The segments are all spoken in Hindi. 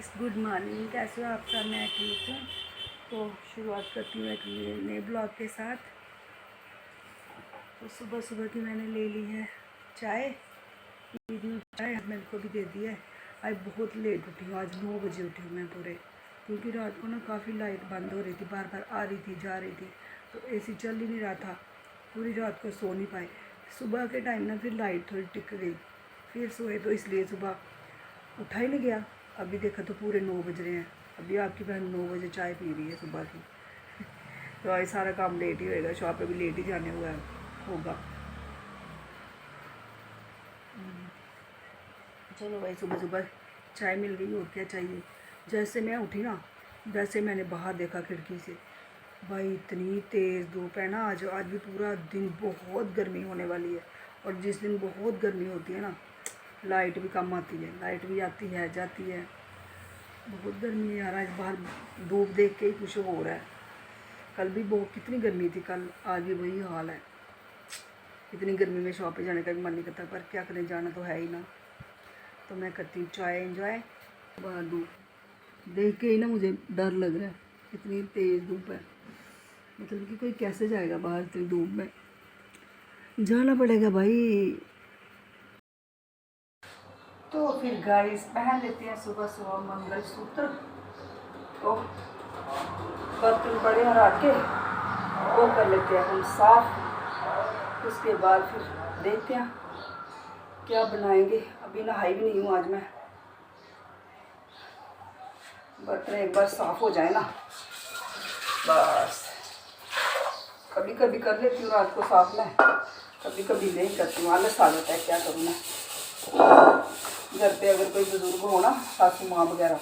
Guys, good morning. कैसे हो आप सब? मैं ठीक हूँ। तो शुरुआत करती हूँ एक नए ब्लॉग के साथ। तो सुबह सुबह की मैंने ले ली है चाय, पी दी हूँ चाय, मेरे को भी दे दी है। आज बहुत लेट उठी हूँ, आज 9 बजे उठी हूँ मैं पूरे, क्योंकि रात को ना काफ़ी लाइट बंद हो रही थी, बार बार आ रही थी जा रही थी, तो एसी चल ही नहीं रहा था। पूरी रात को सो नहीं पाए। सुबह के टाइम ना फिर लाइट थोड़ी टिक गई, फिर सोए, तो इसलिए सुबह उठा ही नहीं गया। अभी देखा तो पूरे 9 बज रहे हैं। अभी आपकी बहन 9 बजे चाय पी रही है सुबह की। तो आज सारा काम लेट ही होएगा, शॉप पे भी लेट ही जाने हुआ होगा। चलो भाई, सुबह सुबह चाय मिल गई, और क्या चाहिए। जैसे मैं उठी ना, वैसे मैंने बाहर देखा खिड़की से, भाई इतनी तेज़ धूप है ना। आज भी पूरा दिन बहुत गर्मी होने वाली है। और जिस दिन बहुत गर्मी होती है ना, लाइट भी कम आती है, लाइट भी आती है जाती है। बहुत गर्मी है यार, आज बाहर धूप देख के ही कुछ हो रहा है। कल भी बहुत कितनी गर्मी थी, कल आज भी वही हाल है। इतनी गर्मी में शॉप पे जाने का भी मन नहीं करता, पर क्या करें, जाना तो है ही ना। तो मैं करती हूँ चाय एंजॉय। बाहर धूप देख के ही ना मुझे डर लग रहा है, इतनी तेज़ धूप है। मतलब कि कोई कैसे जाएगा बाहर इतनी धूप में। जाना पड़ेगा भाई। तो फिर गाइस पहन लेते हैं सुबह सुबह मंगलसूत्र। तो बर्तन पड़े हैं रात के, वो कर लेते हैं हम साफ। उसके बाद फिर देखते हैं क्या बनाएंगे। अभी नहाई भी नहीं हूँ आज मैं। बर्तन एक बार साफ हो जाए ना, बस। कभी कभी कर लेती हूँ रात को साफ मैं, कभी कभी नहीं करती हूँ, आलस आ जाता है, क्या करूँ मैं। घर पे अगर कोई बुजुर्ग हो ना, सासू माँ वगैरह,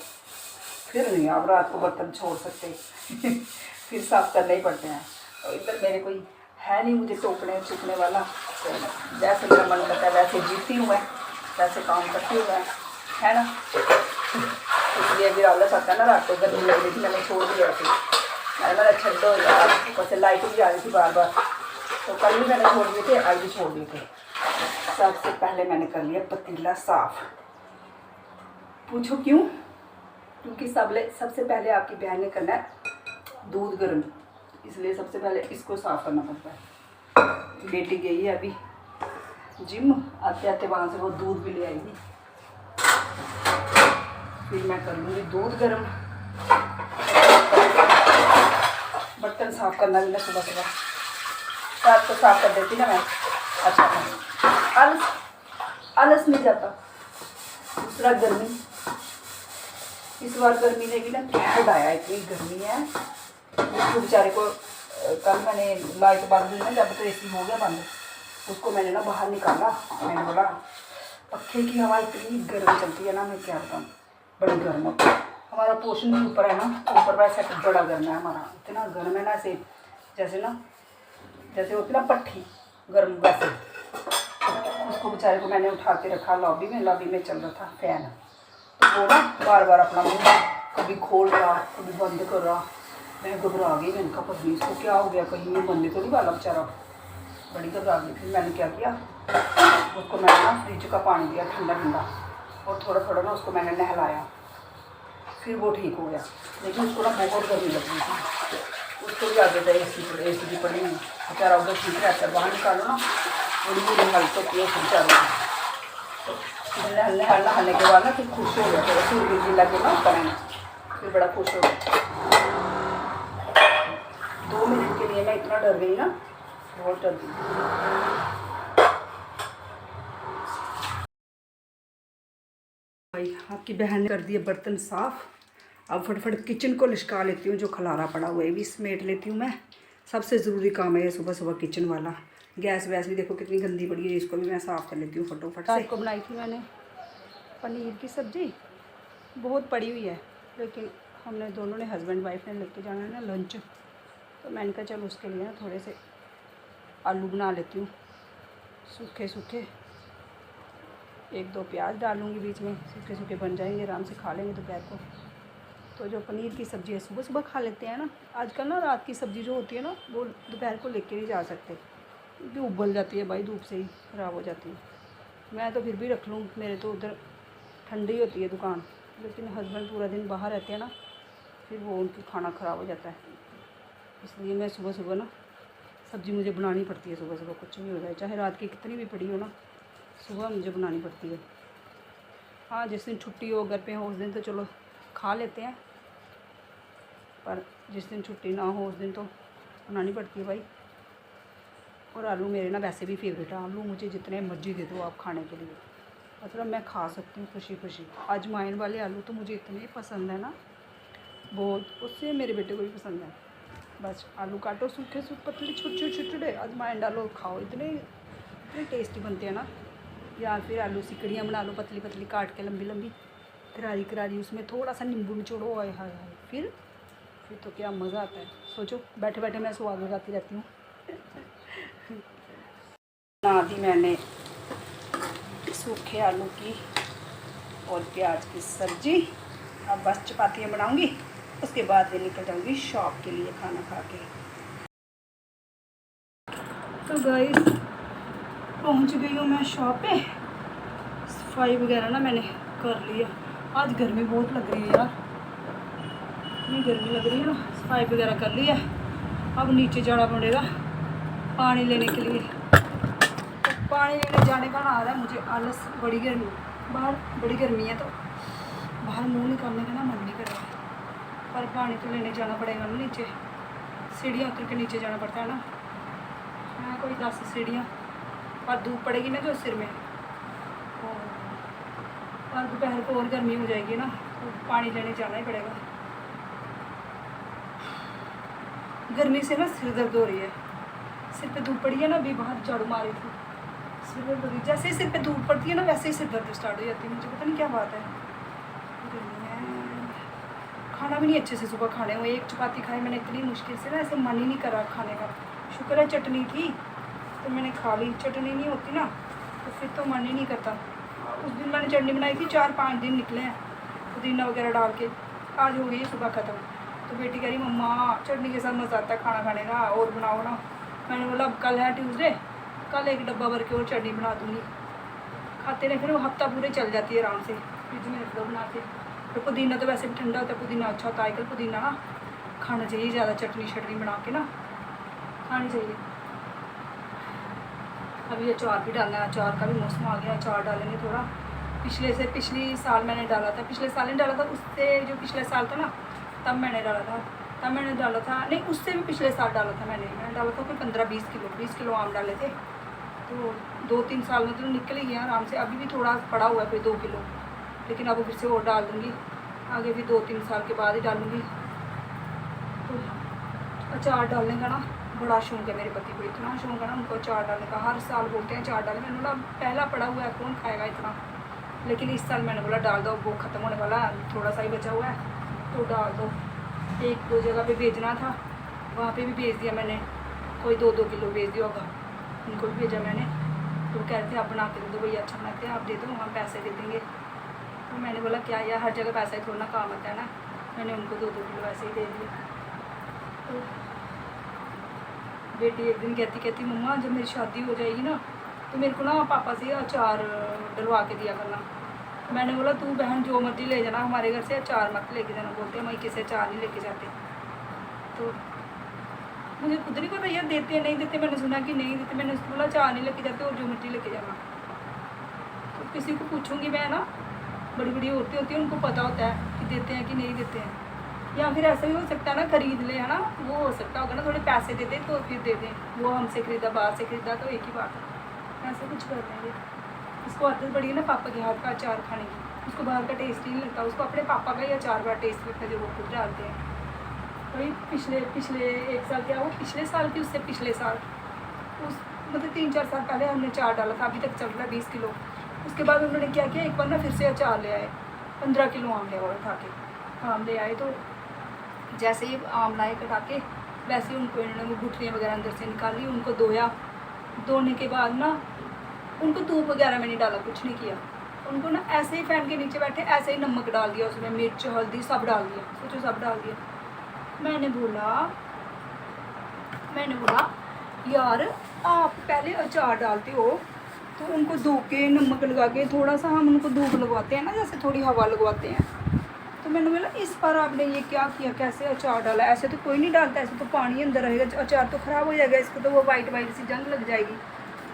फिर नहीं आप रात को बर्तन छोड़ सकते फिर साफ करने ही पड़ते हैं। तो इधर मेरे कोई है नहीं मुझे टोकने चुकने वाला, तो जैसे मेरा मन करता है वैसे जीती हूँ मैं, वैसे काम करती हूँ मैं, है ना। इसलिए अभी आलस आता है ना, रात को गर्मी लग रही थी, मैंने छोड़ दिया थी। मैंने छड्डो यार, ऊपर से लाइट भी जा रही थी बार बार, तो कल भी मैंने छोड़ दिए थे, आज भी छोड़ दिए थे। सबसे पहले मैंने कर लिया पतीला साफ। पूछो क्यों? क्योंकि सबसे पहले आपकी बहन ने करना है दूध गर्म, इसलिए सबसे पहले इसको साफ़ करना पड़ता है। बेटी गई है अभी जिम, आते आते वहाँ से वो दूध भी ले आएगी, फिर मैं कर लूँगी दूध गर्म। बर्तन साफ़ करना भी ना सुबह सुबह, रात को साफ़ कर देती ना मैं, अच्छा था। आलस नहीं जाता। दूसरा गर्मी, इस बार गर्मी ने भी ना क्या डाया, इतनी गर्मी है। उसको बेचारे को कल मैंने लाइट बंद हुई ना, जब तो एसी हो गया बंद, उसको मैंने ना बाहर निकाला। मैंने बोला पक्खे की हवा इतनी गर्म चलती है ना, मैं क्या बताऊँ, बड़ी गर्म होती है। हमारा पोर्शन भी ऊपर है ना, तो ऊपर वैसे बड़ा गर्म है हमारा, इतना गर्म है ना, ऐसे जैसे होती ना पट्टी गर्म, वैसे। उसको बेचारे को मैंने उठा के रखा लॉबी में चल रहा था फैन, तो वो ना बार बार अपना मुँह कभी खोल रहा कभी बंद कर रहा। मैं घबरा गई, मैंने कहा पता नहीं इसको क्या हो गया, कहीं ये बनने तो नहीं वाला बेचारा। बड़ी घबरा गई। फिर मैंने क्या किया, उसको मैंने ना फ्रिज का पानी दिया ठंडा ठंडा, और थोड़ा थोड़ा ना उसको मैंने नहलाया, फिर वो ठीक हो गया। लेकिन उसको ना बहुत गर्मी लग रही थी, उसको भी आगे था एसी की पड़ी हुई, बेचारा उधर ठीक रहता है। बाहर निकालो ना, बड़ी बुरी हालत होती है फिर बेचारा। तो नहाने के बाद ना फिर खुश हो गया, थोड़ा सूर्य जी लगे ना ऊपर है, फिर बड़ा खुश हो गया। 2 मिनट के लिए मैं इतना डर गई ना, बहुत डर गई। भाई आपकी बहन ने कर दिए बर्तन साफ़। अब फटफट किचन को लिशका लेती हूँ, जो खलारा पड़ा हुआ है भी समेट लेती हूँ मैं। सबसे ज़रूरी काम है ये सुबह सुबह किचन वाला। गैस वैस भी देखो कितनी गंदी पड़ी है, इसको भी मैं साफ़ कर लेती हूँ फटोफट से। को बनाई थी मैंने पनीर की सब्ज़ी, बहुत पड़ी हुई है, लेकिन हमने दोनों ने, हस्बैंड वाइफ ने लेके जाना है ना लंच, तो मैंने कहा चलो उसके लिए ना थोड़े से आलू बना लेती हूँ सूखे सूखे। 1-2 प्याज डालूँगी बीच में, सूखे सूखे बन जाएंगे, आराम से खा लेंगे दोपहर को। तो जो पनीर की सब्ज़ी है सुबह सुबह खा लेते हैं ना। आजकल ना रात की सब्ज़ी जो होती है ना, वो दोपहर को लेके नहीं जा सकते, क्योंकि उबल जाती है भाई, धूप से ही ख़राब हो जाती है। मैं तो फिर भी रख लूँ, मेरे तो उधर ठंडी होती है दुकान, लेकिन हस्बैंड पूरा दिन बाहर रहते हैं ना, फिर वो उनकी खाना ख़राब हो जाता है। इसलिए मैं सुबह सुबह ना सब्ज़ी मुझे बनानी पड़ती है। सुबह सुबह कुछ भी हो जाए, चाहे रात की कितनी भी पड़ी हो ना, सुबह मुझे बनानी पड़ती है। हाँ, जिस दिन छुट्टी हो, घर पे हो, उस दिन तो चलो खा लेते हैं, पर जिस दिन छुट्टी ना हो उस दिन तो बनानी पड़ती है भाई। और आलू मेरे ना वैसे भी फेवरेट है। आलू मुझे जितने मर्जी दे दो आप खाने के लिए, मतलब मैं खा सकती हूँ खुशी खुशी। अजवाइन वाले आलू तो मुझे इतने पसंद है ना, बहुत, उससे मेरे बेटे को भी पसंद है। बस आलू काटो सूखे सूखे पतले छोटे छोटे, अजवाइन डालो, खाओ, इतने इतने टेस्टी बनते हैं ना। या फिर आलू सिकड़ियाँ बना लो पतली पतली काट के, लंबी लंबी करारी करारी, उसमें थोड़ा सा नींबू निचोड़ो, हाय हाय हाय, फिर तो क्या मज़ा आता है। सोचो बैठे बैठे मैं स्वाद लगाती रहती हूँ। बना दी मैंने सूखे आलू की और प्याज की सब्ज़ी। अब बस चपातियाँ बनाऊँगी, उसके बाद मैं निकल जाऊँगी शॉप के लिए खाना खा के। तो गाइस पहुँच गई हूँ मैं शॉप पे। सफाई वगैरह ना मैंने कर लिया। आज गर्मी बहुत लग रही है यार, इतनी गर्मी लग रही है ना। सफाई वगैरह कर ली है, अब नीचे जाना पड़ेगा पानी लेने के लिए। तो पानी लेने जाने का ना आ रहा है मुझे आलस, बड़ी गर्मी, बाहर बड़ी गर्मी है तो बाहर मुंह निकालने का ना मन नहीं कर रहा है। पर पानी तो लेने जाना पड़ेगा ना नीचे, सीढ़ियाँ उतर के नीचे जाना पड़ता है ना। हाँ, कोई 10 सीढ़ियाँ, पर धूप पड़ेगी ना जो सिर में, और दोपहर को और गर्मी हो जाएगी ना, तो पानी लेने जाना ही पड़ेगा। गर्मी से ना सिर दर्द हो रही है। सिर पे धूप पड़ी है ना, अभी बाहर झाड़ू मारी थी, सिर दर्द हो रही। जैसे ही सिर पे धूप पड़ती है ना, वैसे ही सिर दर्द स्टार्ट हो जाती है। मुझे पता नहीं क्या बात है। खाना भी नहीं अच्छे से सुबह खाने हुए, एक चपाती खाई मैंने इतनी मुश्किल से ना, ऐसे मन ही नहीं करा खाने का। शुक्र है चटनी थी तो मैंने खा ली, चटनी नहीं होती ना तो फिर तो मन ही नहीं करता। उस दिन मैंने चटनी बनाई थी, 4-5 दिन निकले हैं पुदीना वगैरह डाल के, आज हो गई सुबह ख़त्म। तो बेटी कह रही मम्मा चटनी के साथ मज़ा आता है खाना खाने का, और बनाओ ना। मैंने बोला अब कल है ट्यूसडे, कल एक डब्बा भर के और चटनी बना दूँगी। खाते रहे, फिर वो हफ्ता पूरे चल जाती है आराम से, फ्रिज में रख दो बना के। तो पुदीना तो वैसे भी ठंडा होता है, पुदीना अच्छा होता है। आजकल पुदीना ना खाना चाहिए ज़्यादा, चटनी शटनी बना के ना खानी चाहिए। अभी अचार भी डालना है, अचार का भी मौसम आ गया, अचार डालेंगे थोड़ा। पिछली साल मैंने डाला था, पिछले साल नहीं डाला था, उससे जो पिछले साल था ना तब मैंने डाला था, नहीं उससे भी पिछले साल डाला था मैंने डाला था कोई 15-20 किलो, 20 किलो आम डाले थे। तो 2-3 साल में तो निकल ही गया आराम से। अभी भी थोड़ा पड़ा हुआ है कोई 2 किलो, लेकिन अब फिर से और डाल दूँगी, आगे भी 2-3 साल के बाद ही डालूँगी। तो अचार डालने का ना बड़ा शौक है मेरे पति को, इतना शौक है ना उनको अचार डालने का। हर साल बोलते हैं अचार डालें, मैंने बोला पहला पड़ा हुआ है कौन खाएगा इतना, लेकिन इस साल मैंने बोला डाल दो, वो ख़त्म होने वाला है, थोड़ा सा ही बचा हुआ है तो डाल दो। 1-2 जगह पे भेजना था, वहाँ पे भी भेज दिया मैंने, कोई 2-2 किलो भेज दिया होगा, उनको भी भेजा मैंने। तो कह रहे थे आप बना के दे दो भैया, अच्छा बनाते हैं आप दे दो, हम पैसे दे देंगे। तो मैंने बोला क्या यार हर जगह पैसा ही थोड़ा ना काम आता है ना, मैंने उनको 2-2 किलो ऐसे ही दे दिए। तो बेटी एक दिन कहती मम्मा जब मेरी शादी हो जाएगी ना तो मेरे को ना पापा से अचार डलवा के दिया करना। मैंने बोला तू बहन जो मर्जी ले जाना, हमारे घर से अचार मत लेके जाना, बोलते हैं मायके से अचार नहीं लेके जाते। तो मुझे खुद नहीं पता यार देते नहीं देते, मैंने सुना कि नहीं देते, मैंने उसको बोला अचार नहीं लेके जाते और जो मर्जी लेके जाना। तो किसी को पूछूँगी मैं ना, बड़ी बड़ी औरतें होती हैं उनको पता होता है कि देते हैं कि नहीं देते हैं। या फिर ऐसा भी हो सकता है ना खरीद ले, है ना, वो हो सकता होगा ना, थोड़े पैसे देते तो फिर दे दें, वो हमसे ख़रीदा बाहर से ख़रीदा तो एक ही बात है, ऐसा कुछ कर देंगे। उसको आदत पड़ी है ना पापा के हाथ का अचार खाने की, उसको बाहर का टेस्ट ही नहीं लगता, उसको अपने पापा का ही अचार बड़ा टेस्ट लगता है जो वो खुद डालते हैं। वही पिछले 1 साल क्या वो पिछले साल की उससे पिछले साल उस मतलब 3-4 साल पहले हमने अचार डाला था, अभी तक चल रहा है 20 किलो। उसके बाद उन्होंने क्या किया, एक बार ना फिर से अचार ले आए, 15 किलो आम ले आए उठा के, आम ले आए। तो जैसे ही आम लाए कटा के, वैसे ही उनको इन्होंने वो गुठलियाँ वगैरह अंदर से निकाली, उनको धोया। धोने के बाद ना उनको धूप वगैरह में नहीं डाला, कुछ नहीं किया, उनको ना ऐसे ही फैन के नीचे बैठे ऐसे ही नमक डाल दिया, उसमें मिर्च हल्दी सब डाल दिया, सोचो सब डाल दिया। मैंने बोला यार आप पहले अचार डालते हो तो उनको धो के नमक लगा के थोड़ा सा हम उनको धूप लगवाते हैं ना, जैसे थोड़ी हवा लगवाते हैं। तो मैंने बोला इस बार आपने ये क्या किया, कैसे अचार डाला? ऐसे तो कोई नहीं डालता, ऐसे तो पानी अंदर रहेगा, अचार तो ख़राब हो जाएगा, इसको तो वो वाइट सी जंग लग जाएगी।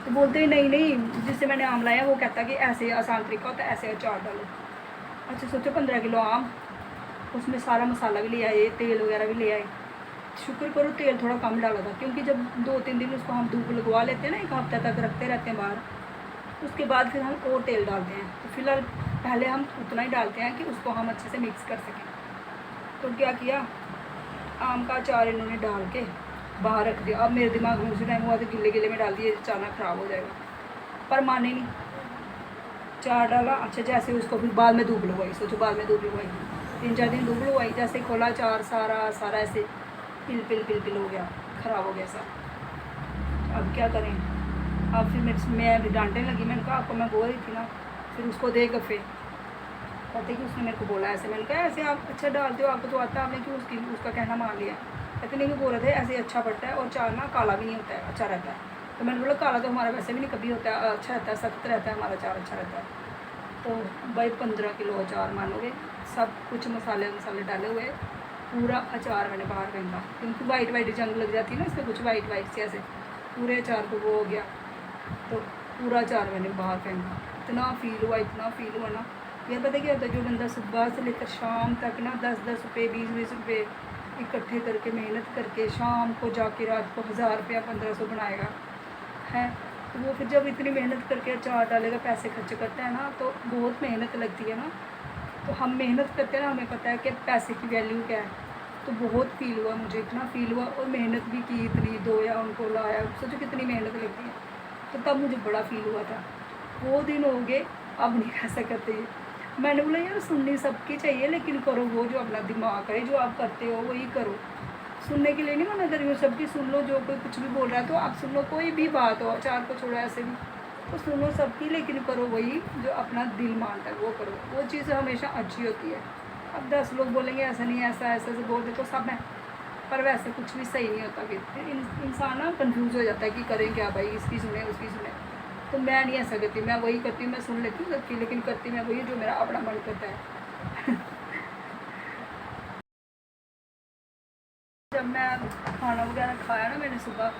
तो बोलते ही नहीं नहीं, जिससे मैंने आम लाया वो कहता कि ऐसे आसान तरीका होता है, ऐसे अचार डालो। अच्छा सोचो 15 किलो आम, उसमें सारा मसाला भी ले आए, तेल वगैरह भी ले आए। शुक्र करो तेल थोड़ा कम डाला था, क्योंकि जब 2-3 दिन उसको हम धूप लगवा लेते हैं ना, 1 हफ्ते तक रखते रहते हैं बाहर, उसके बाद फिर हम और तेल डालते हैं। तो फिलहाल पहले हम उतना ही डालते हैं कि उसको हम अच्छे से मिक्स कर सकें। तो क्या किया, आम का अचार इन्होंने डाल के बाहर रख दिया। अब मेरे दिमाग में उसी टाइम हुआ तो गिले गिले में डाल दिए, अचानक ख़राब हो जाएगा, पर माने नहीं, अचार डाला। अच्छा जैसे उसको फिर बाद में धूप लगवाई, सोचो बाद में धूप लगवाई, 3-4 दिन धूप लगवाई, जैसे खोला अचार सारा ऐसे पिल हो गया, ख़राब हो गया सब। अब क्या करें? अब फिर मैं भी डांटने लगी, मैंने कहा आपको मैं बोल रही थी ना। फिर उसको दे गफ़े कहते कि उसने मेरे को बोला ऐसे। मैंने कहा ऐसे आप अच्छा डालते हो, आपको तो आता है, आपने क्यों उसका कहना मान लिया? कहते नहीं, वो बोल रहे थे ऐसे अच्छा पड़ता है और अचार ना काला भी नहीं होता है, अच्छा रहता है। तो मैंने बोला काला तो हमारा वैसे भी नहीं कभी होता है, अच्छा रहता है, सख्त रहता है हमारा अचार, अच्छा रहता है। तो भाई 15 किलो अचार मानोगे, सब कुछ मसाले डाले हुए, पूरा अचार मैंने बाहर फेंका, क्योंकि वाइट जंग लग जाती है ना इसमें, कुछ वाइट से ऐसे पूरे अचार को वो हो गया। तो पूरा अचार मैंने बाहर फेंका। इतना फील हुआ ना यार, पता क्या होता है, जो बंदा सुबह से लेकर शाम तक ना 10-10 रुपये 20-20 रुपये इकट्ठे करके मेहनत करके शाम को जाके रात को 1000 रुपया 1500 बनाएगा है, तो वो फिर जब इतनी मेहनत करके अचार डालेगा, पैसे खर्च करता है ना, तो बहुत मेहनत लगती है ना। तो हम मेहनत करते हैं ना, हमें पता है कि पैसे की वैल्यू क्या है। तो बहुत फील हुआ मुझे, इतना फील हुआ, और मेहनत भी की इतनी, धोया उनको, लाया, सोचो कितनी मेहनत लगती है। तो तब मुझे बड़ा फील हुआ था। वो दिन हो गए, अब नहीं ऐसा करते। मैंने बोला यार सुननी सबकी चाहिए, लेकिन करो वो जो अपना दिमाग है, जो आप करते हो वही करो। सुनने के लिए नहीं मना कर रही हूँ, सबकी सुन लो, जो कोई कुछ भी बोल रहा है तो आप सुन लो, कोई भी बात हो, अचार को छोड़ो ऐसे भी, तो सुनो सबकी, लेकिन करो वही जो अपना दिल मानता है, वो करो, वो चीज़ हमेशा अच्छी होती है। अब 10 लोग बोलेंगे ऐसा नहीं, ऐसा ऐसा से बोल दे तो सब है, पर वैसे कुछ भी सही नहीं होता। फिर इंसान ना कन्फ्यूज़ हो जाता है कि करें क्या भाई, इसकी सुने उसकी सुने। तो मैं नहीं ऐसा करती, मैं वही करती हूँ, मैं सुन लेती हूँ सबकी, लेकिन करती मैं वही जो मेरा अपना मन करता है। जब मैं खाना वगैरह खाया ना मैंने सुबह,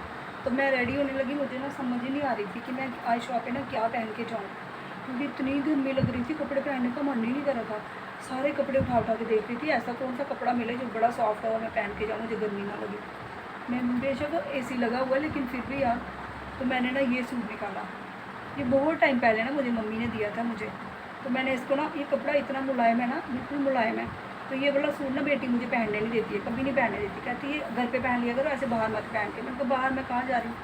तो मैं रेडी होने लगी, मुझे ना समझ ही नहीं आ रही थी कि मैं आज शॉप पे ना क्या पहन के जाऊँ, क्योंकि इतनी गर्मी लग रही थी, कपड़े पहनने का मन ही नहीं कर रहा था। सारे कपड़े उठा के देख रही थी, ऐसा कौन सा कपड़ा मिले जो बड़ा सॉफ्ट हो, मैं पहन के जाऊँ, मुझे गर्मी ना लगे। मैं बेशक AC लगा हुआ है, लेकिन फिर भी यार, तो मैंने ना ये सूट निकाला। ये बहुत टाइम पहले ना मुझे मम्मी ने दिया था मुझे, तो मैंने इसको ना, ये कपड़ा इतना मुलायम है ना, बिल्कुल मुलायम है। तो ये वाला सूट ना बेटी मुझे पहनने नहीं देती है, कभी नहीं पहनने देती, कहती है घर पे पहन लिया करो, ऐसे बाहर मत पहन के। मैंने कहा बाहर मैं कहाँ जा रही हूँ।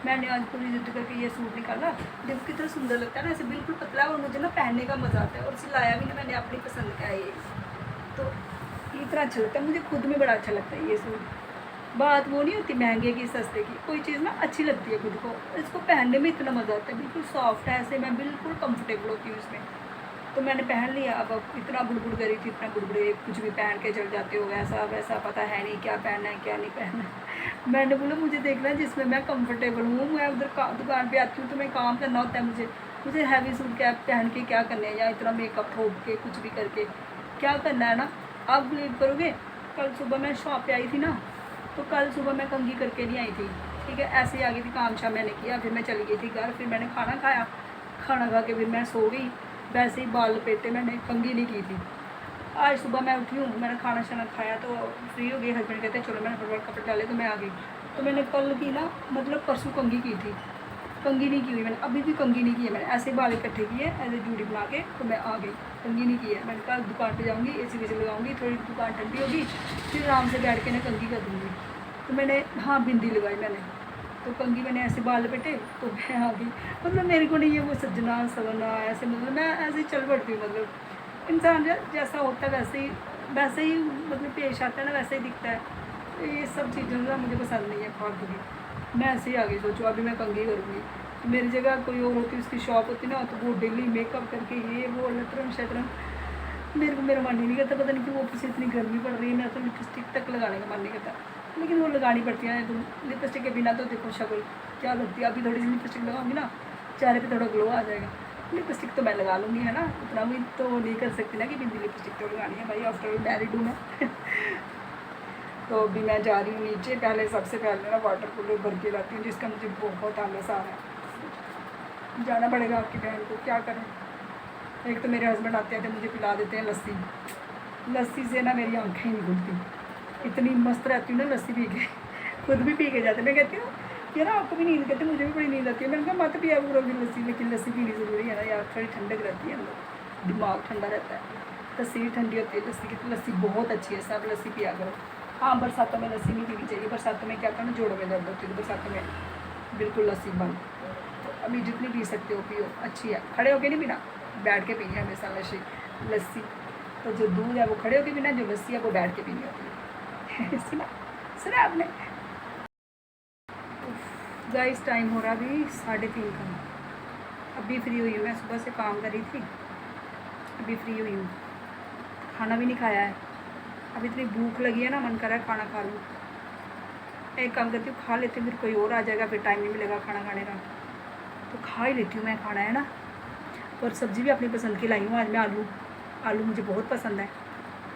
मैंने आज पूरी जिद करके ये सूट निकाला, देखो कितना सुंदर लगता है ना, ऐसे बिल्कुल पतला, और मुझे ना पहनने का मज़ा आता है, और सिलाया भी ना मैंने अपनी पसंद का है ये। तो इतना अच्छा लगता है मुझे, खुद में बड़ा अच्छा लगता है ये सूट। बात वो नहीं होती महंगे की सस्ते की, कोई चीज़ ना अच्छी लगती है खुद को, इसको पहनने में इतना मज़ा आता है, बिल्कुल सॉफ्ट है ऐसे, मैं बिल्कुल कंफर्टेबल होती हूँ इसमें। तो मैंने पहन लिया। अब इतना बुड़बुड़ करी थी, इतना बुड़बुड़े, कुछ भी पहन के चल जाते हो, वैसा वैसा पता है नहीं क्या पहनना है क्या नहीं पहनना है। मैंने बोला मुझे देखना है जिसमें मैं कंफर्टेबल हूँ, मैं उधर दुकान पे आती हूँ तो मैं काम करना होता है मुझे हैवी सूट क्या पहन के क्या करना है, या इतना मेकअप ठोक के कुछ भी करके क्या करना है ना। आप बिलीव करोगे, कल सुबह मैं शॉप पे आई थी ना, तो कल सुबह मैं कंघी करके नहीं आई थी, ठीक है, ऐसे ही आ गई थी, काम शाम मैंने किया, फिर मैं चली गई थी घर, फिर मैंने खाना खाया, खाना खा के फिर मैं सो गई, वैसे ही बाल लपेटे, मैंने कंघी नहीं की थी। आज सुबह मैं उठी हूँ, मैंने खाना शाना खाया तो फ्री हो गई, हस्बैंड कहते चलो, मैंने फटाफट कपड़े डाले तो मैं आ गई। तो मैंने कल की ना, मतलब परसों कंघी की थी, कंघी नहीं की हुई मैंने, अभी भी कंघी नहीं की है मैंने, ऐसे बाल इकट्ठे किए ऐसे जूड़ी बना के, तो मैं आ गई, कंघी नहीं की है। मैंने कहा दुकान पे जाऊँगी, AC वेसी लगाऊंगी, थोड़ी दुकान ठंडी होगी, फिर आराम से बैठ के ना कंघी कर दूँगी। तो मैंने हाँ बिंदी लगाई मैंने, तो कंघी मैंने ऐसे बाल लपेटे तो मैं आ गई। मतलब मेरे को नहीं है वो सजना सवरना ऐसे, मतलब मैं ऐसे ही चल पड़ती हूँ, मतलब इंसान जैसा होता है वैसे ही मतलब पेश आता है ना, वैसे ही दिखता है। तो ये सब चीज़ें ना मुझे पसंद नहीं है फालतू की, मैं ऐसे ही आ गई, सोचो अभी मैं कंघी करूँगी। तो मेरी जगह कोई और होती, उसकी शॉप होती ना, तो वो डेली मेकअप करके ये वो लतरम शतरम, मेरा मन ही नहीं करता, पता नहीं कि वो किसी इतनी गर्मी पड़ रही है, मैं तो लिपस्टिक तक लगाने का मन नहीं करता, लेकिन वो लगानी पड़ती है। तुम लिपस्टिक के बिना तो देखो शक्ल क्या लगती है, अभी थोड़ी सी लिपस्टिक लगाऊंगी ना चेहरे पे थोड़ा ग्लो आ जाएगा। लिपस्टिक तो मैं लगा लूँगी, है ना, उतना भी तो नहीं कर सकती ना कि बिंदी लिपस्टिक तो लगानी है भाई, आफ्टर ऑल मैरिड हूँ मैं। तो अभी मैं जा रही हूँ नीचे। पहले सबसे पहले ना वाटर कूलर भर के लाती हूँ, जिसका मुझे बहुत आलस आ रहा है। जाना पड़ेगा आपकी बहन को, क्या करें। एक तो मेरे हस्बैंड आते थे मुझे पिला देते हैं लस्सी। लस्सी से ना मेरी आँखें ही नहीं खुलती, इतनी मस्त रहती हूँ ना लस्सी पी के, खुद भी पी के जाते। मैं कहती हूँ यार आपको भी नींद कहते, मुझे भी बड़ी नींद आती है। मैंने कहा मत पिया पूरा भी लस्सी, लेकिन लस्सी पीनी ज़रूरी है ना यार, थोड़ी ठंडक रहती है अंदर, दिमाग ठंडा रहता है। लस्सी भी ठंडी होती है लस्सी की, तो लस्सी बहुत अच्छी है, सब लस्सी पिया करो। हाँ, बरसातों में लस्सी नहीं पीनी चाहिए, बरसातों में क्या करना, जोड़ों में दर्द होती है, बरसातों में बिल्कुल लस्सी बंद। तो अभी जितनी पी सकते हो पियो, अच्छी है। खड़े होके नहीं पीना, बैठ के पीनी है हमेशा लस्सी। तो जो दूध है वो खड़े होके पीना, जो लस्सी है वो बैठ के पीनी होती है। सुना आपने। गाइस टाइम हो रहा अभी 3:30 का। अभी फ्री हुई हूँ मैं, सुबह से काम कर रही थी, अभी फ्री हुई हूँ। खाना भी नहीं खाया है, अभी इतनी भूख लगी है ना, मन कर रहा है खाना खा लूँ। एक काम करती हूँ, खा लेती हूँ, फिर कोई और आ जाएगा, फिर टाइम नहीं मिलेगा खाना खाने का, तो खा ही लेती हूँ मैं खाना, है ना। और सब्ज़ी भी अपनी पसंद की लाई हूँ आज मैं, आलू मुझे बहुत पसंद है,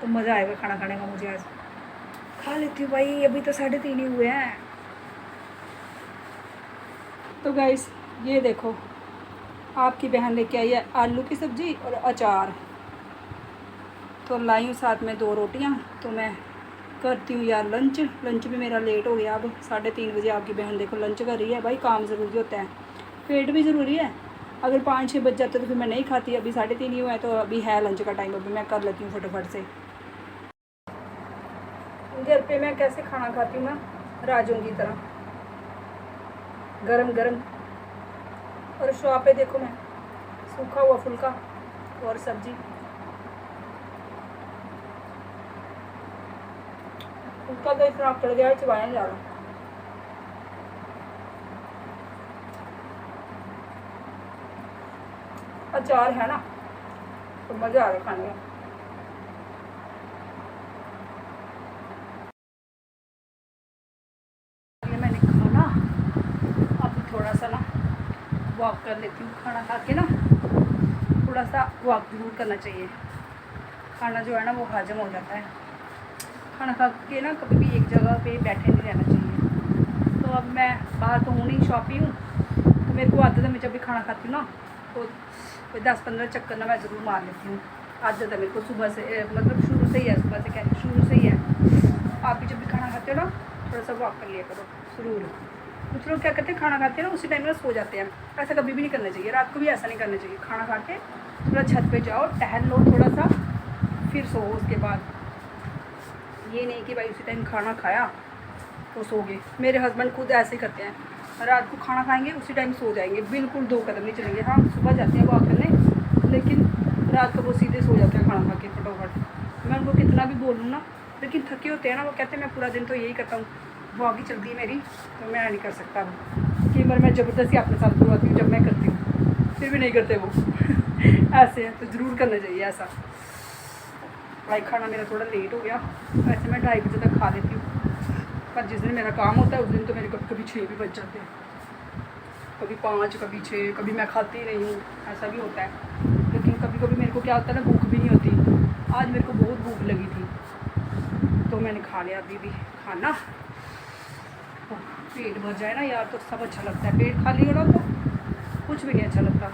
तो मज़ा आएगा खाना खाने का मुझे आज। खा लेती हूँ भाई, अभी तो 3:30 ही हुए हैं। तो गाइस ये देखो, आपकी बहन लेके आई है आलू की सब्ज़ी और अचार, तो लाई हूँ साथ में 2 रोटियाँ। तो मैं करती हूँ यार लंच भी मेरा लेट हो गया। अब 3:30 बजे आपकी बहन देखो लंच कर रही है। भाई काम ज़रूरी होता है, पेट भी ज़रूरी है। अगर 5-6 बज जाते तो फिर मैं नहीं खाती। अभी 3:30 ही हुआ है, तो अभी है लंच का टाइम, अभी मैं कर लेती हूँ फटाफट से। घर पे मैं कैसे खाना खाती हूँ ना, राजों की तरह, गरम गरम। और शॉप पे देखो मैं सूखा हुआ फुल्का और सब्जी, फुल्का तो इतना चढ़ गया है चबाया नहीं जा रहा। अचार है ना, तो मज़ा आ रहा है खाने में। ये मैंने खाना, अब थोड़ा सा ना वॉक कर लेती हूँ। खाना खा के ना थोड़ा सा वॉक जरूर करना चाहिए, खाना जो है ना वो हजम हो जाता है। खाना खा के ना कभी भी एक जगह पे बैठे नहीं रहना चाहिए। तो अब मैं बाहर तो हूँ नहीं, शॉप ही हूँ, तो मेरे को आदत है, मैं जब भी खाना खाती हूँ ना तो कोई 10-15 चक्कर ना मैं ज़रूर मार लेती हूँ। आदत है मेरे को सुबह से, मतलब शुरू से ही है, सुबह से कह रही शुरू से ही है। आप भी जब भी खाना खाते हो ना थोड़ा सा वॉक कर लिया करो ज़रूर। कुछ लोग क्या करते हैं, खाना खाते हैं ना उसी टाइम में सो जाते हैं, ऐसा कभी भी नहीं करना चाहिए। रात को भी ऐसा नहीं करना चाहिए, खाना खा के थोड़ा छत पे जाओ, टहल लो थोड़ा सा, फिर सो। उसके बाद ये नहीं कि भाई उसी टाइम खाना खाया तो सो गए। मेरे हस्बैंड खुद ऐसे ही करते हैं, रात को खाना खाएंगे उसी टाइम सो जाएंगे, बिल्कुल 2 कदम नहीं चलेंगे। हाँ सुबह जाते हैं वॉक करने, लेकिन रात को वो सीधे सो जाते हैं खाना खा के फटाफट। मैं उनको कितना भी बोलूँ ना, लेकिन थके होते हैं ना, वो कहते हैं मैं पूरा दिन तो यही करता हूँ, वॉक ही चलती है मेरी, तो मैं नहीं कर सकता। कई बार मैं ज़बरदस्ती अपने साथ करवाती हूँ, जब मैं करती हूँ फिर भी नहीं करते वो। ऐसे है, तो ज़रूर करना चाहिए ऐसा। भाई खाना मेरा थोड़ा लेट हो गया, वैसे मैं 2:30 बजे तक खा लेती हूँ, पर जिस दिन मेरा काम होता है उस दिन तो मेरे कभी 6 भी बज जाते हैं, कभी 5, कभी 6, कभी मैं खाती ही नहीं हूँ, ऐसा भी होता है। लेकिन कभी कभी मेरे को क्या होता है ना, भूख भी नहीं होती। आज मेरे को बहुत भूख लगी थी तो मैंने खा लिया। अभी भी खाना, पेट भर जाए ना यार तो सब अच्छा लगता है, पेट खाली हो ना तो कुछ भी नहीं अच्छा लगता।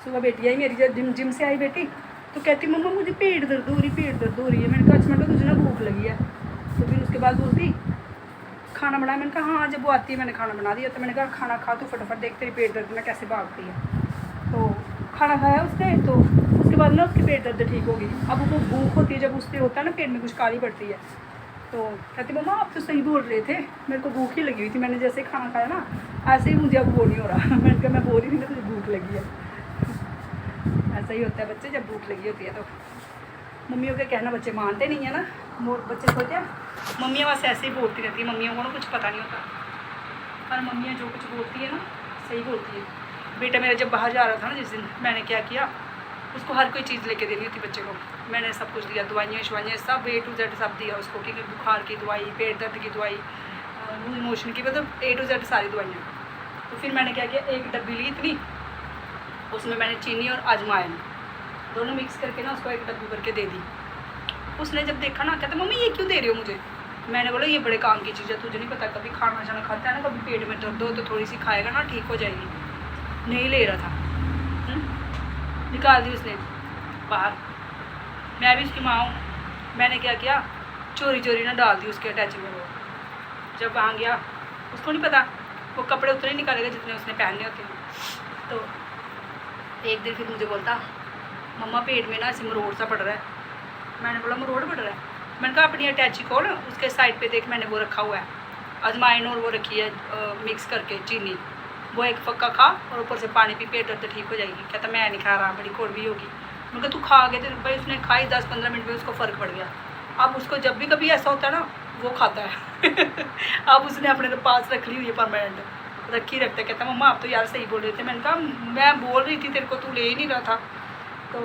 सुबह बेटी आई मेरी, जब जिम से आई बेटी तो कहती मम्मा मुझे पेट दर्द हो रही है। मैंने कहा अच्छा, मैंने कहा तुझे ना भूख लगी है। तो फिर उसके बाद बोलती खाना बनाया। मैंने कहा हाँ, जब वो आती है मैंने खाना बना दिया। तो मैंने कहा खाना खा तो फटाफट, देख तेरी पेट दर्द में कैसे भागती है। तो खाना खाया उसने, तो उसके बाद ना उसकी पेट दर्द ठीक होगी। अब वो भूख होती है, जब उससे होता है ना पेट में कुछ काली पड़ती है, तो कहती मम्मा आप तो सही बोल रहे थे, मेरे को भूख ही लगी हुई थी, मैंने जैसे खाना खाया ना ऐसे ही मुझे अब वो नहीं हो रहा। मैंने कहा मैं बोल रही थी ना तुझे भूख लगी है। ऐसा ही होता है बच्चे, जब भूख लगी होती है तो। मम्मियों के कहना बच्चे मानते नहीं है ना, बच्चे सोचते हैं मम्मियाँ बस ऐसे ही बोलती रहती है, मम्मियों को ना कुछ पता नहीं होता, पर मम्मियाँ जो कुछ बोलती है ना सही बोलती है। बेटा मेरा जब बाहर जा रहा था ना जिस दिन, मैंने क्या किया, उसको हर कोई चीज़ लेके देनी होती बच्चे को, मैंने सब कुछ दिया, दवाइयाँ शवाइयाँ सब A to Z सब दिया उसको, कि बुखार की दवाई, पेट दर्द की दवाई, लूज मोशन की, मतलब A to Z सारी दवाइयाँ। तो फिर मैंने क्या किया, एक डब्बी ली इतनी, उसमें मैंने चीनी और अजवाइन दोनों मिक्स करके ना उसको एक डब्बी भर के दे दी। उसने जब देखा ना कहता मम्मी ये क्यों दे रही हो मुझे। मैंने बोला ये बड़े काम की चीज़ है, तुझे नहीं पता, कभी खाना शाना खाता है ना, कभी पेट में दर्द हो तो थोड़ी सी खाएगा ना ठीक हो जाएगी। नहीं ले रहा था, निकाल दी उसने बाहर। मैं भी उसकी माँ हूँ, मैंने क्या किया, चोरी चोरी ना डाल दी उसके अटैची में। वो जब वहाँ गया, उसको नहीं पता, वो कपड़े उतने ही निकालेगा जितने उसने पहनने होते हैं। तो एक दिन फिर मुझे बोलता मम्मा पेट में ना ऐसे मरोड़ सा पड़ रहा है। मैंने बोला मरोड़ पड़ रहा है। मैंने कहा अपनी अटैची खोल, उसके साइड पे देख मैंने वो रखा हुआ है अजवाइन और वो रखी है मिक्स करके चीनी, वो एक फक्का खा और ऊपर से पानी पी, पेट दर्द ठीक हो जाएगी। कहता मैं नहीं खा रहा, बड़ी कड़वी होगी। मैं कहा तू खा के, तो भाई उसने खाई 10-15 मिनट में उसको फ़र्क पड़ गया। अब उसको जब भी कभी ऐसा होता है ना वो खाता है अब उसने अपने पास रख ली हुई है, परमानेंट रखी रखता है। कहता मम्मा आप तो यार सही बोल रहे थे। मैंने कहा मैं बोल रही थी तेरे को, तू ले ही नहीं रहा था। तो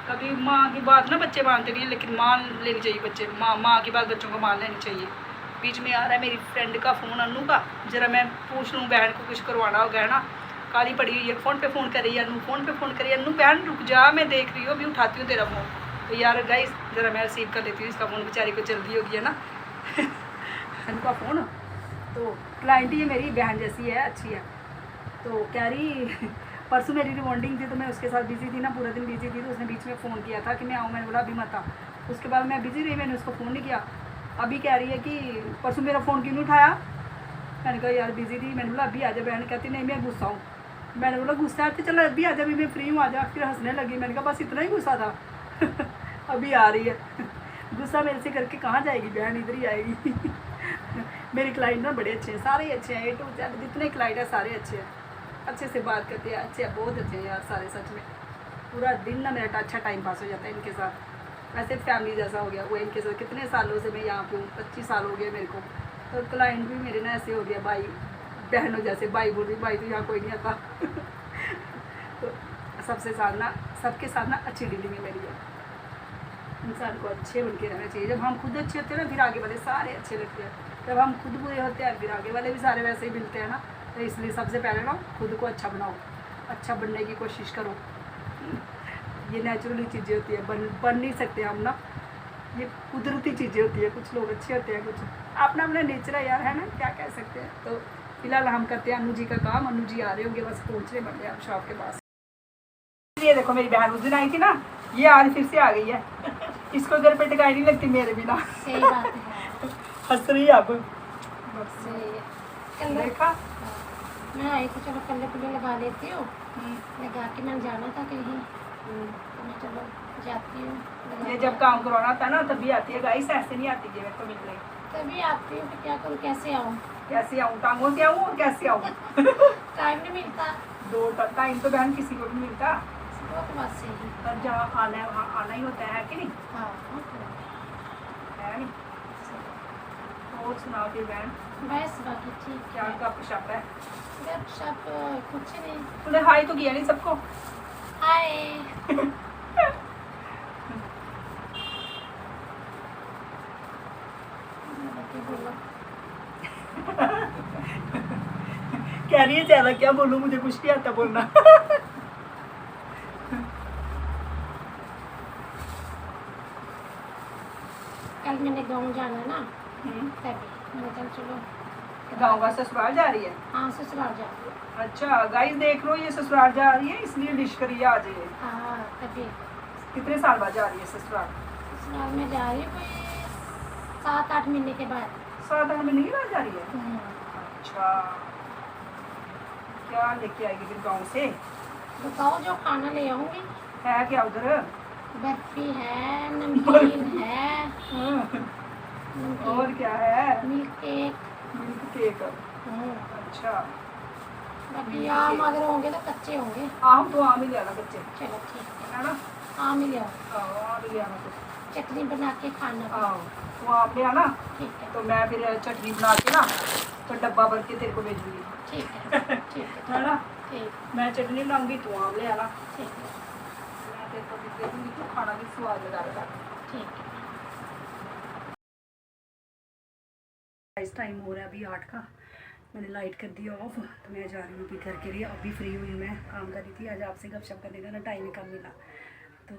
कभी माँ की बात ना बच्चे मानते नहीं हैं, लेकिन मान लेनी चाहिए बच्चे, माँ की बात बच्चों को मान लेनी चाहिए। बीच में आ रहा है मेरी फ्रेंड का फ़ोन, अनु का, ज़रा मैं पूछ लूँ बहन को कुछ करवाना होगा है ना। काली पड़ी हुई है, फ़ोन पे फ़ोन कर रही है, अनु फ़ोन पे फ़ोन कर रही है। अनु बहन रुक जा, मैं देख रही हूँ, अभी उठाती हूँ तेरा फ़ोन। तो यार गाइस ज़रा मैं रिसीव कर लेती हूँ इसका फ़ोन, बेचारी को जल्दी होगी है ना अनु का फ़ोन। तो क्लाइंट ये मेरी बहन जैसी है, अच्छी है। तो कह रही परसों मेरी रिबॉन्डिंग थी तो मैं उसके साथ बिजी थी ना, पूरा दिन बिजी थी। तो उसने बीच में फ़ोन किया था कि मैं आऊँ, मैंने बोला अभी मत आ। उसके बाद मैं बिजी रही, मैंने उसको फ़ोन नहीं किया। अभी कह रही है कि परसों मेरा फ़ोन क्यों नहीं उठाया। मैंने कहा यार बिजी थी। मैंने बोला अभी आ जा। बहन कहती नहीं मैं गुस्सा हूँ। मैंने बोला गुस्सा आते चलो अभी आ जा, अभी मैं फ्री हूँ, आ जा। फिर हंसने लगी। मैंने कहा बस इतना ही गुस्सा था अभी आ रही है गुस्सा मेरे से करके कहाँ जाएगी बहन, इधर ही आएगी मेरे क्लाइंट ना बड़े अच्छे हैं, सारे अच्छे हैं, A to Z जितने क्लाइंट हैं सारे अच्छे हैं, अच्छे से बात करते हैं, अच्छे हैं, बहुत अच्छे हैं यार सारे। सच में पूरा दिन ना मेरा अच्छा टाइम पास हो जाता है इनके साथ, ऐसे फैमिली जैसा हो गया वो इनके साथ। कितने सालों से मैं यहाँ पे हूँ, 25 साल हो गए मेरे को। तो क्लाइंट भी मेरे ना ऐसे हो गया भाई बहनों जैसे, भाई बोल रही भाई तो यहाँ कोई नहीं आता तो सबके साथ ना अच्छी डीलिंग है मेरी है। इंसान को अच्छे बन के रहना चाहिए। जब हम खुद अच्छे होते हैं ना फिर आगे वाले सारे अच्छे लगते हैं, जब हम खुद बुरे होते हैं फिर आगे वाले भी सारे वैसे ही मिलते हैं ना। तो इसलिए सबसे पहले ना खुद को अच्छा बनाओ, अच्छा बनने की कोशिश करो। ये नेचुरली चीज़ें होती है, बन नहीं सकते हम ना, ये कुदरती चीज़ें होती है। कुछ लोग अच्छे होते हैं, कुछ अपना अपना नेचर है यार, है ना, क्या कह सकते हैं। तो फिलहाल हम करते हैं अनु जी का काम। अनु जी आ रहे होंगे, बस पहुँचने बन आप शॉप के पास। ये देखो मेरी बहन उस दिन आई थी ना, ये आज फिर से आ गई है इसको घर पे टिकाई नहीं लगती मेरे बिना। सही बात है हंस रही है अब। देखा मैं आई थी, चलो कल्ले पुल्ले लगा लेती हूँ, लगा के मैंने जाना था कहीं, तो मैं चलो जाती हूँ। ये जब काम करवाना होता है ना तभी आती है गाइस, ऐसे नहीं आती है मेरे को मिलने। तभी आती हूँ कि क्या करूँ, कैसे आऊँ टांगों से आऊँ और कैसे आऊँ टाइम नहीं मिलता। दो टाइम तो बहन किसी को नहीं मिलता, वो तो बात सही है। पर जहाँ आना है वहाँ आना ही होता है कि नहीं। हाँ है नहीं। और सुनाओ फिर बहन, बस बाकी ठीक क्या है। गप शप है। गप शप कुछ नहीं। तूने हाई तो किया नहीं सबको। हाय बोलो कह रही है ज्यादा क्या बोलूं, मुझे कुछ नहीं आता बोलना कल मैंने गाँव जाना ना, तभी मैंने कल चलो गाँव का ससुराल जा रही है। हाँ ससुराल जा रही है। अच्छा गाइस देख लो, ये ससुराल जा रही है इसलिए डिश करिए आज ये। हाँ तभी। कितने साल बाद जा रही है ससुराल। ससुराल में जा रही है कोई 7-8 महीने के बाद। 7-8 महीने के बाद जा रही है। अच्छा क्या लेके आएगी फिर गाँव से। बताओ जो खाना ले आऊंगी। है क्या उधर। बर्फी है, नमकीन है, और क्या है। Milk cake. Milk cake. अच्छा बाकी आम अगर होंगे तो कच्चे होंगे। आम तो आम ही ले आना बच्चे। चलो ठीक है ना, आम ही ले आओ। आम ही ले आना कुछ। चटनी बना के खाना। तो आम ले आना। ठीक है। तो मैं फिर चटनी बना के ना तो डब्बा भर के तेरे को भेजूंगी। ठीक है ठीक है ना। ठीक। मैं चटनी बनाऊंगी, तू आम ले आना। ठीक है मैं तेरे को भी दे दूंगी, तो खाना भी स्वाद लगा। ठीक है। इस टाइम हो रहा है अभी 8 का। मैंने लाइट कर दी ऑफ, तो मैं जा रही हूँ अभी घर के लिए। अभी फ्री हुई मैं, काम कर रही थी। आज आपसे गपशप करने का ना टाइम ही कम मिला, तो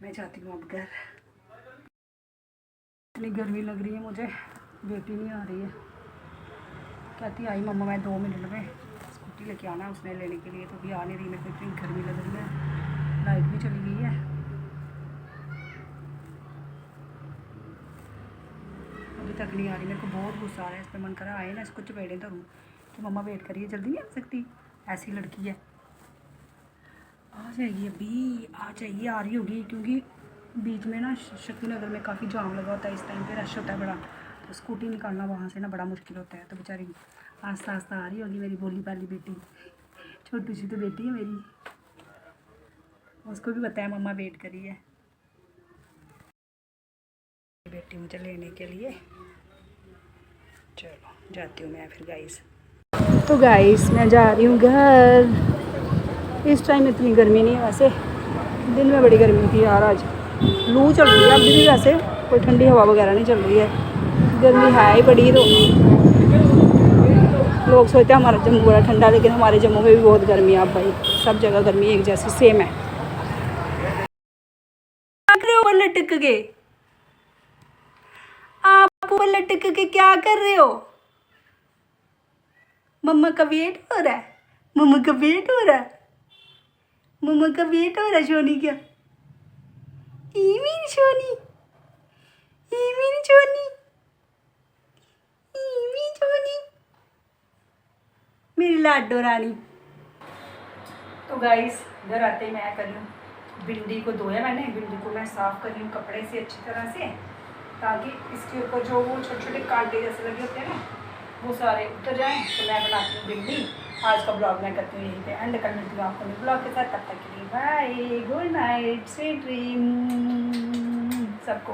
मैं जाती हूँ अब घर। इतनी गर्मी लग रही है मुझे, बेटी नहीं आ रही है। कहती आई मम्मा मैं 2 मिनट में, स्कूटी लेके आना है उसने लेने के लिए, तो अभी आ नहीं रही। मेरे को इतनी गर्मी लग रही है, लाइट भी चली गई है। अभी तक नहीं आ रही, मेरे को बहुत गुस्सा आ रहा है इस पर। मन करा आए ना इसको चपेड़े धरूँ कि मम्मा वेट करिए, जल्दी नहीं आ सकती, ऐसी लड़की है। आ जाएगी अभी, आ जाएगी, आ रही होगी, क्योंकि बीच में ना शक्ति नगर में काफ़ी जाम लगा होता है इस टाइम पे, रश होता है बड़ा, तो स्कूटी निकालना वहाँ से ना बड़ा मुश्किल होता है। तो बेचारी आस्ता आस्ता आ रही होगी मेरी भोली भाली बेटी। छोटी सी तो बेटी है मेरी, उसको भी पता है मम्मा वेट करी है बेटी मुझे लेने के लिए। चलो जाती हूँ मैं फिर गाइस। तो गाइस मैं जा रही हूँ घर। इस टाइम इतनी गर्मी नहीं है वैसे, दिन में बड़ी गर्मी थी यार। आज लू चल रही है अभी भी, वैसे कोई ठंडी हवा वगैरह नहीं चल रही है। गर्मी है ही बड़ी। तो लोग सोचते हैं हमारा जम्मू बड़ा ठंडा, लेकिन हमारे जम्मू में भी बहुत गर्मी है। अब भाई सब जगह गर्मी एक जैसी सेम है। ऊपर लटक के, आप ऊपर लटक के क्या कर रहे हो? मम्मा का वेट हो रहा है, मम्मा का वेट हो रहा है, मम्मा का वेट हो रहा है। सोनी क्या, ई मेरी सोनी, ई मेरी सोनी, ई मेरी सोनी, मेरी लाडो रानी। तो गाइस घर आते ही मैं कर रही हूँ, भिंडी को धोया मैंने, भिंडी को मैं साफ़ कर रही हूँ कपड़े से अच्छी तरह से, ताकि इसके ऊपर जो वो छोटे छोटे कांटे जैसे लगे होते हैं ना, वो सारे उतर जाएं। तो मैं बनाती हूँ भिंडी। आज का ब्लॉग मैं करती हूँ यहीं पे एंड। कर मिलती हूँ आपको मेरे ब्लॉग के साथ, तब तक के लिए bye, good night, sweet dream सबको।